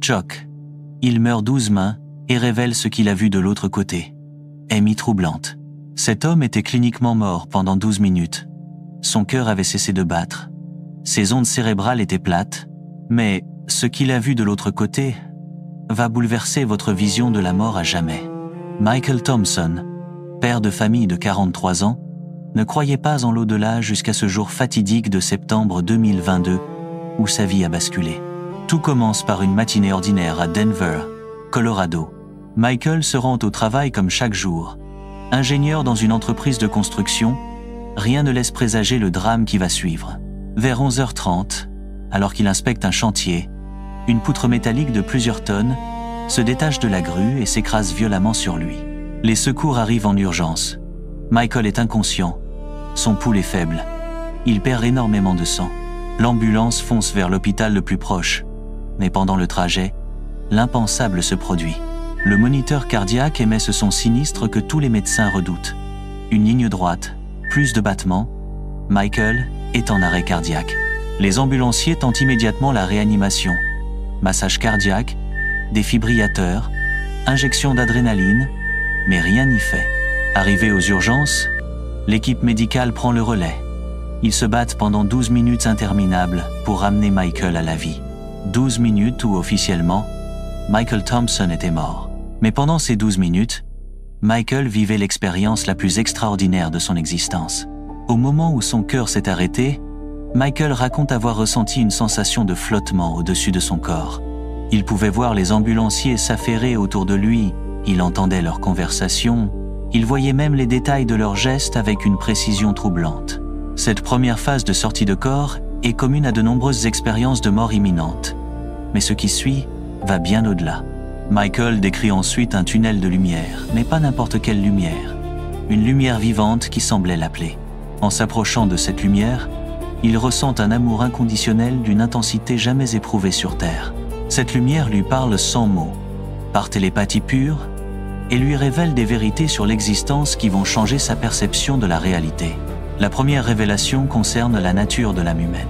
Choc. Il meurt 12 mains et révèle ce qu'il a vu de l'autre côté. Amy troublante. Cet homme était cliniquement mort pendant 12 minutes. Son cœur avait cessé de battre. Ses ondes cérébrales étaient plates, mais ce qu'il a vu de l'autre côté va bouleverser votre vision de la mort à jamais. Michael Thompson, père de famille de 43 ans, ne croyait pas en l'au-delà jusqu'à ce jour fatidique de septembre 2022, où sa vie a basculé. Tout commence par une matinée ordinaire à Denver, Colorado. Michael se rend au travail comme chaque jour. Ingénieur dans une entreprise de construction, rien ne laisse présager le drame qui va suivre. Vers 11h30, alors qu'il inspecte un chantier, une poutre métallique de plusieurs tonnes se détache de la grue et s'écrase violemment sur lui. Les secours arrivent en urgence. Michael est inconscient. Son pouls est faible. Il perd énormément de sang. L'ambulance fonce vers l'hôpital le plus proche. Mais pendant le trajet, l'impensable se produit. Le moniteur cardiaque émet ce son sinistre que tous les médecins redoutent. Une ligne droite, plus de battements. Michael est en arrêt cardiaque. Les ambulanciers tentent immédiatement la réanimation. Massage cardiaque, défibrillateur, injection d'adrénaline, mais rien n'y fait. Arrivé aux urgences, l'équipe médicale prend le relais. Ils se battent pendant 12 minutes interminables pour ramener Michael à la vie. 12 minutes où, officiellement, Michael Thompson était mort. Mais pendant ces 12 minutes, Michael vivait l'expérience la plus extraordinaire de son existence. Au moment où son cœur s'est arrêté, Michael raconte avoir ressenti une sensation de flottement au-dessus de son corps. Il pouvait voir les ambulanciers s'affairer autour de lui, il entendait leurs conversations, il voyait même les détails de leurs gestes avec une précision troublante. Cette première phase de sortie de corps est commune à de nombreuses expériences de mort imminente. Mais ce qui suit va bien au-delà. Michael décrit ensuite un tunnel de lumière, mais pas n'importe quelle lumière. Une lumière vivante qui semblait l'appeler. En s'approchant de cette lumière, il ressent un amour inconditionnel d'une intensité jamais éprouvée sur Terre. Cette lumière lui parle sans mots, par télépathie pure, et lui révèle des vérités sur l'existence qui vont changer sa perception de la réalité. La première révélation concerne la nature de l'âme humaine.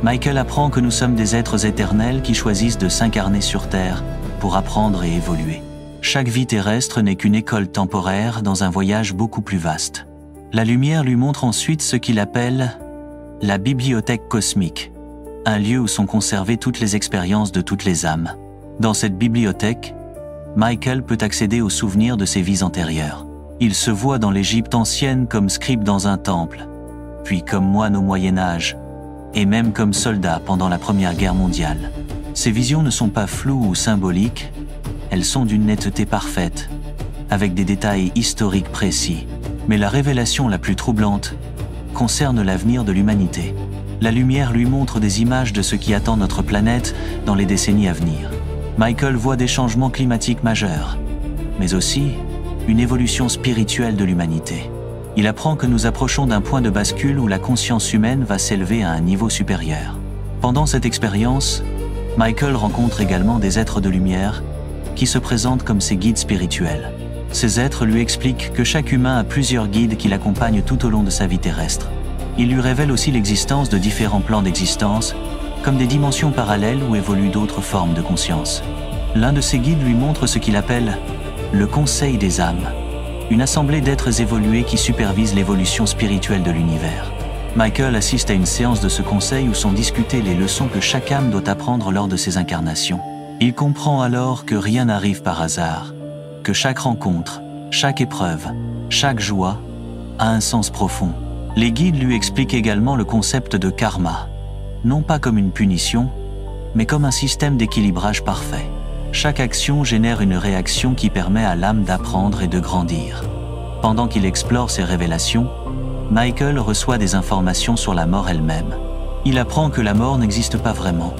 Michael apprend que nous sommes des êtres éternels qui choisissent de s'incarner sur Terre pour apprendre et évoluer. Chaque vie terrestre n'est qu'une école temporaire dans un voyage beaucoup plus vaste. La lumière lui montre ensuite ce qu'il appelle la bibliothèque cosmique, un lieu où sont conservées toutes les expériences de toutes les âmes. Dans cette bibliothèque, Michael peut accéder aux souvenirs de ses vies antérieures. Il se voit dans l'Égypte ancienne comme scribe dans un temple, puis comme moine au Moyen-Âge, et même comme soldat pendant la Première Guerre mondiale. Ces visions ne sont pas floues ou symboliques, elles sont d'une netteté parfaite, avec des détails historiques précis. Mais la révélation la plus troublante concerne l'avenir de l'humanité. La lumière lui montre des images de ce qui attend notre planète dans les décennies à venir. Michael voit des changements climatiques majeurs, mais aussi une évolution spirituelle de l'humanité. Il apprend que nous approchons d'un point de bascule où la conscience humaine va s'élever à un niveau supérieur. Pendant cette expérience, Michael rencontre également des êtres de lumière qui se présentent comme ses guides spirituels. Ces êtres lui expliquent que chaque humain a plusieurs guides qui l'accompagnent tout au long de sa vie terrestre. Ils lui révèlent aussi l'existence de différents plans d'existence, comme des dimensions parallèles où évoluent d'autres formes de conscience. L'un de ces guides lui montre ce qu'il appelle le Conseil des âmes, une assemblée d'êtres évolués qui supervise l'évolution spirituelle de l'univers. Michael assiste à une séance de ce conseil où sont discutées les leçons que chaque âme doit apprendre lors de ses incarnations. Il comprend alors que rien n'arrive par hasard, que chaque rencontre, chaque épreuve, chaque joie a un sens profond. Les guides lui expliquent également le concept de karma, non pas comme une punition, mais comme un système d'équilibrage parfait. Chaque action génère une réaction qui permet à l'âme d'apprendre et de grandir. Pendant qu'il explore ces révélations, Michael reçoit des informations sur la mort elle-même. Il apprend que la mort n'existe pas vraiment.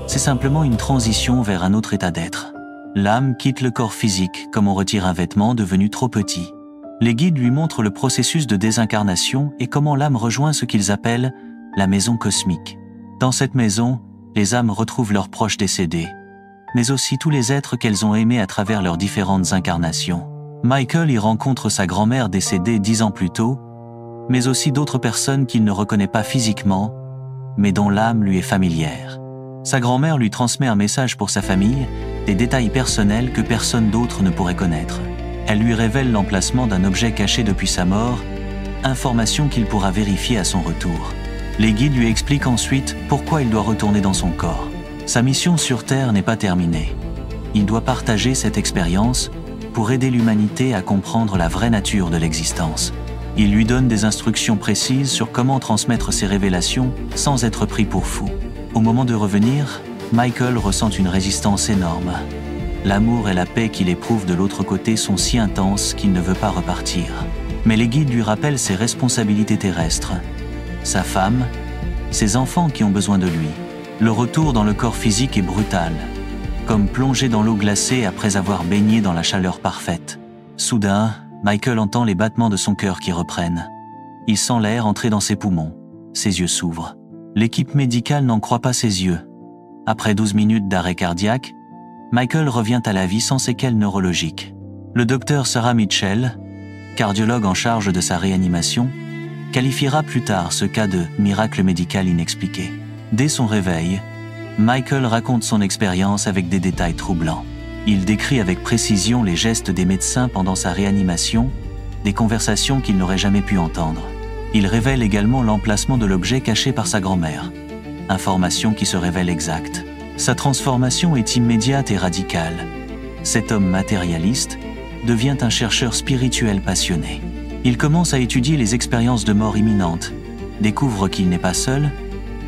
C'est simplement une transition vers un autre état d'être. L'âme quitte le corps physique comme on retire un vêtement devenu trop petit. Les guides lui montrent le processus de désincarnation et comment l'âme rejoint ce qu'ils appellent la maison cosmique. Dans cette maison, les âmes retrouvent leurs proches décédés, mais aussi tous les êtres qu'elles ont aimés à travers leurs différentes incarnations. Michael y rencontre sa grand-mère décédée 10 ans plus tôt, mais aussi d'autres personnes qu'il ne reconnaît pas physiquement, mais dont l'âme lui est familière. Sa grand-mère lui transmet un message pour sa famille, des détails personnels que personne d'autre ne pourrait connaître. Elle lui révèle l'emplacement d'un objet caché depuis sa mort, information qu'il pourra vérifier à son retour. Les guides lui expliquent ensuite pourquoi il doit retourner dans son corps. Sa mission sur Terre n'est pas terminée. Il doit partager cette expérience pour aider l'humanité à comprendre la vraie nature de l'existence. Il lui donne des instructions précises sur comment transmettre ses révélations sans être pris pour fou. Au moment de revenir, Michael ressent une résistance énorme. L'amour et la paix qu'il éprouve de l'autre côté sont si intenses qu'il ne veut pas repartir. Mais les guides lui rappellent ses responsabilités terrestres, sa femme, ses enfants qui ont besoin de lui. Le retour dans le corps physique est brutal, comme plonger dans l'eau glacée après avoir baigné dans la chaleur parfaite. Soudain, Michael entend les battements de son cœur qui reprennent. Il sent l'air entrer dans ses poumons. Ses yeux s'ouvrent. L'équipe médicale n'en croit pas ses yeux. Après 12 minutes d'arrêt cardiaque, Michael revient à la vie sans séquelles neurologiques. Le docteur Sarah Mitchell, cardiologue en charge de sa réanimation, qualifiera plus tard ce cas de miracle médical inexpliqué. Dès son réveil, Michael raconte son expérience avec des détails troublants. Il décrit avec précision les gestes des médecins pendant sa réanimation, des conversations qu'il n'aurait jamais pu entendre. Il révèle également l'emplacement de l'objet caché par sa grand-mère, information qui se révèle exacte. Sa transformation est immédiate et radicale. Cet homme matérialiste devient un chercheur spirituel passionné. Il commence à étudier les expériences de mort imminente, découvre qu'il n'est pas seul,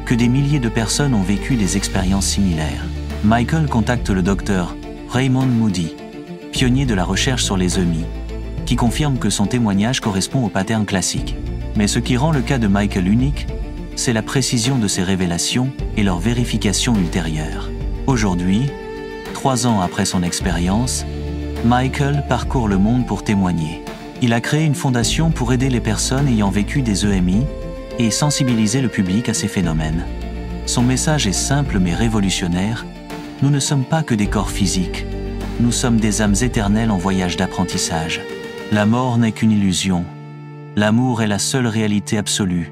que des milliers de personnes ont vécu des expériences similaires. Michael contacte le docteur Raymond Moody, pionnier de la recherche sur les EMI, qui confirme que son témoignage correspond au pattern classique. Mais ce qui rend le cas de Michael unique, c'est la précision de ses révélations et leur vérification ultérieure. Aujourd'hui, 3 ans après son expérience, Michael parcourt le monde pour témoigner. Il a créé une fondation pour aider les personnes ayant vécu des EMI et sensibiliser le public à ces phénomènes. Son message est simple mais révolutionnaire. Nous ne sommes pas que des corps physiques. Nous sommes des âmes éternelles en voyage d'apprentissage. La mort n'est qu'une illusion. L'amour est la seule réalité absolue.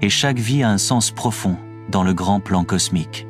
Et chaque vie a un sens profond dans le grand plan cosmique.